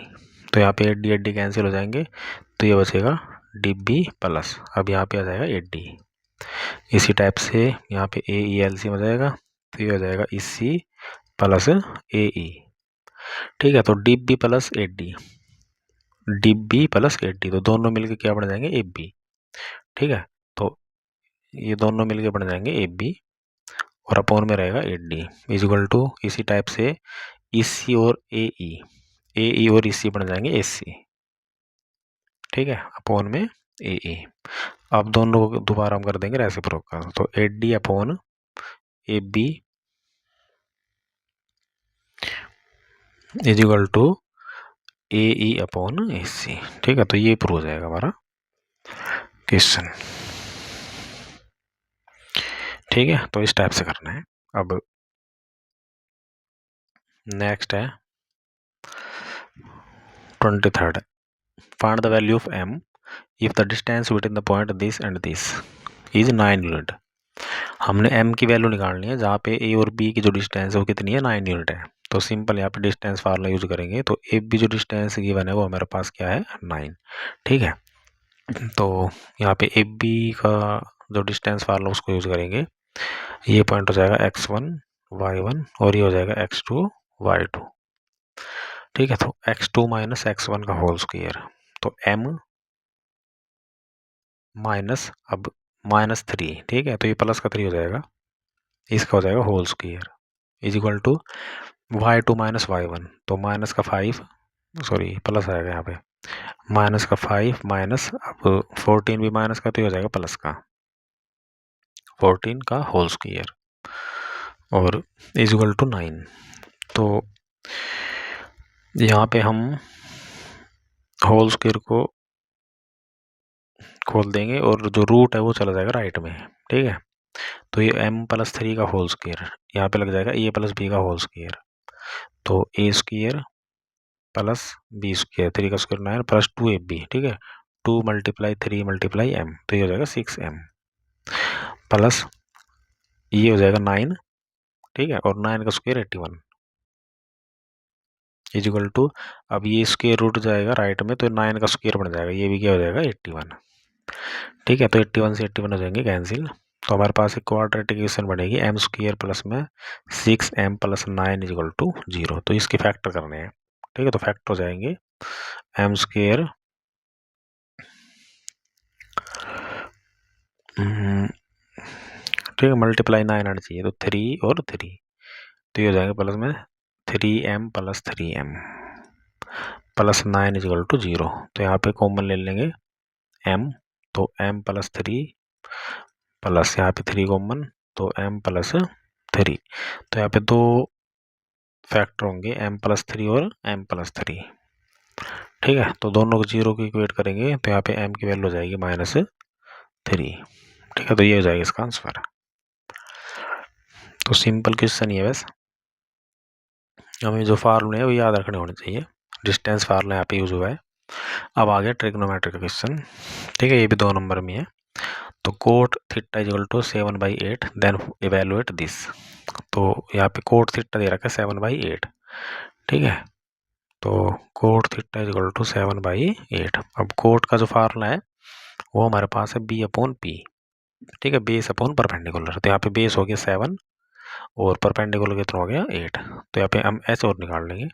तो यहाँ पे 80 कैंसिल हो जाएंगे, तो ये बचेगा DB प्लस, अब यहाँ पे आ जाएगा 80। इसी टाइप से यहाँ पे AE एलसीएम आ जाएगा, तो ये हो जाएगा EC प्लस AE, ठीक है। तो DB प्लस 80, DB प्लस 80, तो दोनों मिलके क्या बन जाएंगे, AB, ठीक है। तो ये दोनों मिलके बन जाएंगे AB और अपॉन में रहेगा 80 इज इक्वल टू, इसी टाइप से EC और AE और EC बन जाएंगे AC, ठीक है, अपॉन में AE। अब दोनों को दोबारा हम कर देंगे रेसिप्रोकल, तो AD upon AB is equal to AE upon AC, ठीक है। तो ये प्रूव हो जाएगा हमारा क्वेश्चन, ठीक है। तो इस टाइप से करना है। अब नेक्स्ट है 23rd। Find the value of M if the distance between the point this and this is 9 unit. हमने M की वैल्यू निकालनी है जहाँ पे A और B की जो डिस्टेंस है वो कितनी है, 9 यूनिट है। तो सिंपल यहाँ पे डिस्टेंस फार्मूला यूज करेंगे, तो AB जो डिस्टेंस गिवन है वो हमारे पास क्या है, 9, ठीक है। तो यहाँ पे AB का जो डिस्टेंस फार्मूला उसको यूज करेंगे, ये पॉइंट हो जाएगा x1 y1 और ये हो जाएगा x2 y2, ठीक है। तो x2 माइनस x1 का होल स्क्वायर, तो M माइनस अब -3, ठीक है। तो ये प्लस का 3 हो जाएगा, इसका हो जाएगा whole square is equal to y2 minus y1, तो माइनस का 5, सॉरी प्लस आएगा यहाँ पे, माइनस का 5 माइनस अब 14 भी माइनस का, तो हो जाएगा प्लस का 14 का होल स्क्वायर और इज इक्वल टू 9। तो यहाँ पे हम होल स्क्वायर को खोल देंगे और जो रूट है वो चला जाएगा राइट में, ठीक है। तो ये m+3 का होल स्क्वायर यहाँ पे लग जाएगा a प्लस बी का होल स्क्वायर, तो a square plus B square, 3 का स्क्वायर 9 प्लस 2ab, ठीक है। 2 × 3 × m, तो ये हो जाएगा 6m प्लस ये हो जाएगा 9, ठीक है, और 9 का स्क्वायर 81 इजिकल टू, अब ये स्क्वायर रूट जाएगा राइट में तो 9 का स्क्वायर बन जाएगा, ये भी क्या हो जाएगा 81, ठीक है। तो 81 से 81 हो जाएंगे कैंसिल, तो हमारे पास एक क्वाड्रेटिक इक्वेशन बनेगी एम स्क्वायर प्लस में 6m प्लस 9 इजिकल टू 0। तो इसके फैक्टर करने हैं, ठीक है। तो फैक्टर हो जाएंगे एम स्क्वायर ठीक है मल्टीप्लाई 9 आना चाहिए, तो 3 और 3, तो ये हो जाएंगे प्लस में 3m plus 3m plus 9 is equal to 0। तो यहाँ पे कॉमन ले लेंगे m, तो m प्लस 3 प्लस यहाँ पे 3 कॉमन, तो m प्लस 3, तो यहाँ पे दो फैक्टर होंगे m प्लस 3 और m प्लस 3, ठीक है। तो दोनों को 0 को इक्वेट करेंगे तो यहाँ पे m की वैल्यू हो जाएगी -3, ठीक है। तो ये हो जाएगा इसका आंसर। तो सिंपल क्वेश्चन ये बस, हमें जो फार्मूले है वो याद रखने होने चाहिए। डिस्टेंस फार्मूला यहाँ पे यूज हुआ है। अब आ गया ट्रिग्नोमेट्री का क्वेश्चन, ठीक है, ये भी 2 नंबर में है। तो cot theta equal to 7/8 then evaluate this. तो यहाँ पे कोट थीटा दे रखा है 7/8, ठीक है। तो कोट थीटा इक्वल टू 7/8। अब कोट का जो फार्मूला है वो हमारे पास है b/p, ठीक है, बेस अपॉन परपेंडिकुलर। तो यहाँ पे बेस हो गया 7 और परपेंडिकुलर कितना हो गया 8। तो यहाँ पे हम h और निकाल लेंगे,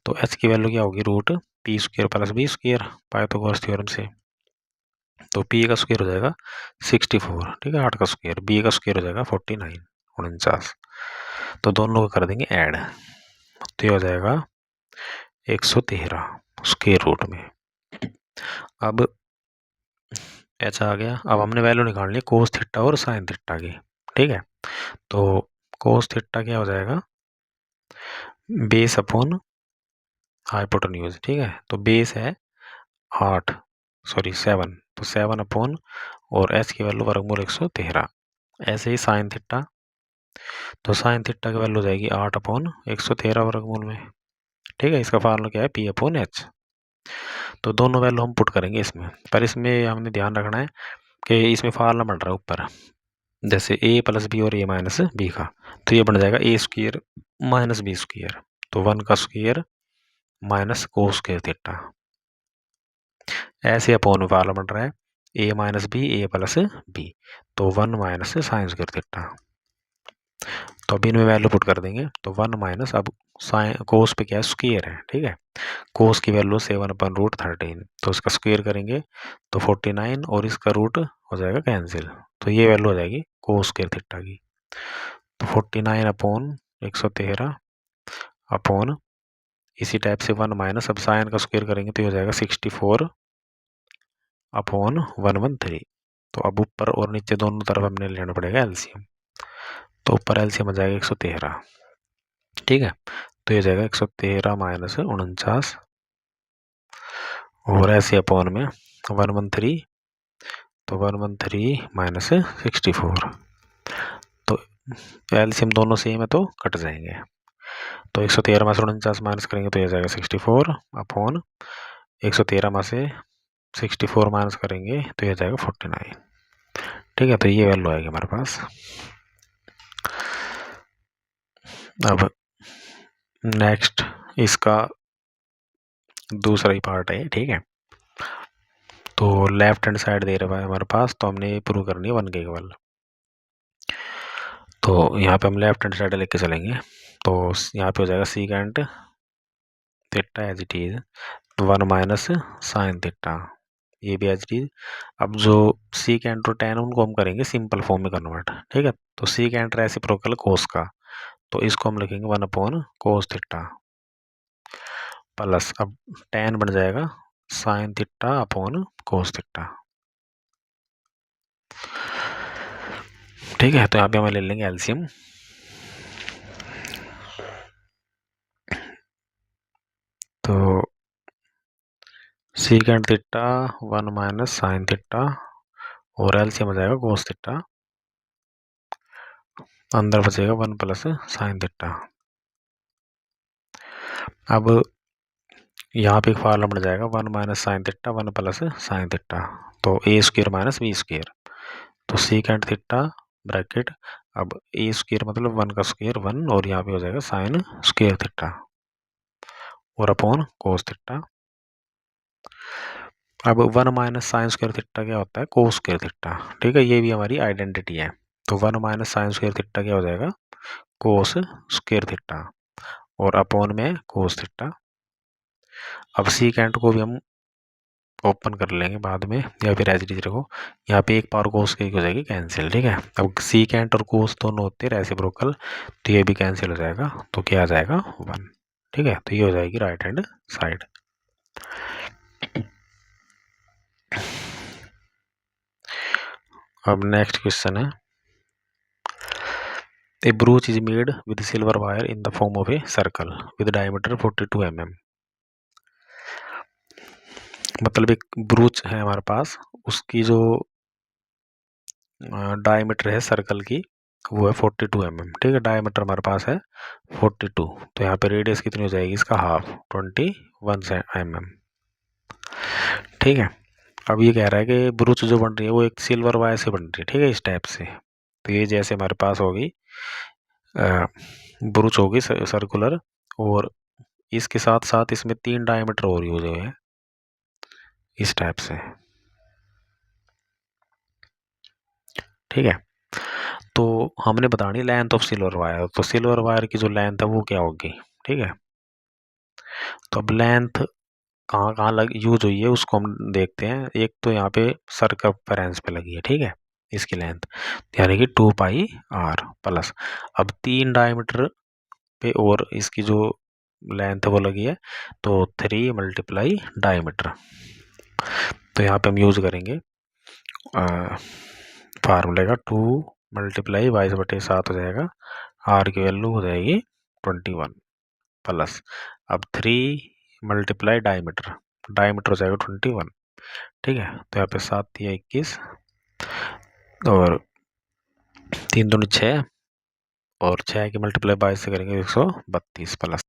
तो h की वैल्यू क्या होगी √p² plus b² Pythagoras theorem से। तो p का स्क्वायर हो जाएगा 64, ठीक है, 8 का स्क्वायर, b का स्क्वायर हो जाएगा 49 49। तो दोनों को कर देंगे ऐड, तो ये हो जाएगा 113 स्क्वायर रूट में। अब h आ गया, अब हमने वैल्यू निकालनी है कोस थीटा और साइन थीटा की, ठीक है। तो कोस थीटा क्या हो जाएगा बेस अपॉन हाइपोटेन्यूज, ठीक है। तो बेस है 7, तो 7 अपॉन और h की वैल्यू वर्गमूल 113। ऐसे ही साइन थीटा, तो साइन थीटा की वैल्यू हो जाएगी 8/113 वर्गमूल में, ठीक है। इसका फार्मूला क्या है p/h। तो दोनों वैल्यू हम पुट करेंगे इसमें, पर इसमें हमने ध्यान रखना है कि इसमें फार्मूला बन रहा है ऊपर, जैसे a प्लस बी और a माइनस बी का, तो ये बन जाएगा a² माइनस b², तो 1 का square minus cos square theta. ऐसे अपॉन फार्मूला बन रहा है a minus B a plus B, तो 1 माइनस साइन स्क्वायर थीटा। तो अभी इनमें वैल्यू पुट कर देंगे, तो 1 माइनस, अब साइन कोस पे क्या है स्क्वायर है, ठीक है। कोस की वैल्यू 7/√13, तो इसका स्क्वायर करेंगे तो 49 और इसका रूट हो जाएगा कैंसिल, तो ये वैल्यू हो जाएगी कोस स्क्वायर थीटा की। तो 49/113 अपॉन इसी टाइप से 1 माइनस, अब साइन का स्क्वायर करेंगे तो ये हो जाएगा 64/113। तो अब ऊपर और नीचे दोनों तरफ हमने लेना पड़ेगा एलसीएम, तो ऊपर एलसीएम हो जाएगा 113, ठीक है। तो ये जाएगा 113 माइनस 49 और ऐसे अपॉन में 113, तो 113 माइनस 64, तो एलसीएम दोनों सेम है तो कट जाएंगे। तो 113 में से 49 माइनस करेंगे तो ये जाएगा 64 अपॉन 113 में से 64 माइनस करेंगे तो ये जाएगा 49, ठीक है। तो ये वैल्यू आएगी हमारे पास। अब नेक्स्ट इसका दूसरा ही पार्ट है, ठीक है। तो लेफ्ट हैंड साइड दे रहा है हमारे पास, तो हमने प्रूव करनी है 1 के केवल। तो यहाँ पे हम लेफ्ट हैंड साइड लेके चलेंगे, तो यहाँ पे हो जाएगा secant theta as it is 1 minus sine theta, ये भी एज इट इज। अब जो सीकेंट और tan उनको हम करेंगे सिंपल फॉर्म में कन्वर्ट, ठीक है। तो सीकेंट रेसिप्रोकल कोस का, तो इसको हम लिखेंगे 1/cos थीटा प्लस, अब tan बन जाएगा sine theta upon cos theta, ठीक है। तो यहाँ पे हम ले लेंगे एलसीएम, तो secant theta 1 minus sine theta और एलसीएम हो जाएगा कोस थीटा, अंदर बचेगा 1 प्लस साइन थीटा। अब यहाँ पे एक फार्मूला बन जाएगा 1 minus sine theta 1 plus sine theta, तो a² माइनस b², तो सीकेंट थीटा ब्रैकेट, अब ए स्क्वायर मतलब 1 का स्क्वायर 1 और यहाँ पे हो जाएगा साइन स्क्वायर थीटा और अपॉन कोस थीटा। अब 1 माइनस साइन स्क्वायर थीटा क्या होता है, कोस स्क्वायर थीटा। ठीक है, ये भी हमारी आइडेंटिटी है। तो 1 माइनस साइन स्क्वायर थीटा क्या हो जाएगा, कोस स्क्वायर थीटा और अपॉन में कोस थीटा। अब सीकेंट को भी हम ओपन कर लेंगे बाद में या फिर एज इट इज रखो। यहाँ पे एक पावर कोस की हो जाएगी कैंसिल। ठीक है, अब सीकेंट और कोस दोनों होते हैं रेसिप्रोकल, तो ये भी कैंसिल हो जाएगा। तो क्या आ जाएगा 1। ठीक है, तो ये हो जाएगी राइट हैंड साइड। अब नेक्स्ट क्वेश्चन है, a brooch is made with silver wire in the form of a circle with diameter 42 mm। मतलब एक ब्रूच है हमारे पास, उसकी जो डायमीटर है सर्कल की वो है 42 mm। ठीक है, डायमीटर हमारे पास है 42, तो यहाँ पे रेडियस कितनी हो जाएगी इसका, हाफ 21 mm। ठीक है, अब ये कह रहा है कि ब्रूच जो बन रही है वो एक सिल्वर वायर से बन रही है। ठीक है, इस टाइप से। तो ये जैसे हमारे पास होगी ब्रूच होगी सर्कुलर, और इसके साथ साथ इसमें 3 डायमीटर और यूज हुए हैं इस टाइप से। ठीक है, तो हमने बतानी लेंथ ऑफ सिल्वर वायर। तो सिल्वर वायर की जो लेंथ है वो क्या होगी। ठीक है, तो अब लेंथ कहाँ कहाँ लग यूज हुई है उसको हम देखते हैं। एक तो यहाँ पे सर्कमफेरेंस पे लगी है। ठीक है, इसकी लेंथ यानी कि 2πr प्लस, अब 3 डायमीटर पे और इसकी जो लेंथ है वो लगी है, तो 3 मल्टीप्लाई डायमीटर। तो यहाँ पे हम यूज करेंगे फार्मूले का 2 मल्टीप्लाई 22/7 हो जाएगा, आर की वैल्यू हो जाएगी 21 प्लस, अब 3 मल्टीप्लाई डायमीटर, डायमीटर हो जाएगा 21। ठीक है, तो यहाँ पे 7 या 21 और 3 दूनी 6 और 6 की मल्टीप्लाई 22 से करेंगे 132 प्लस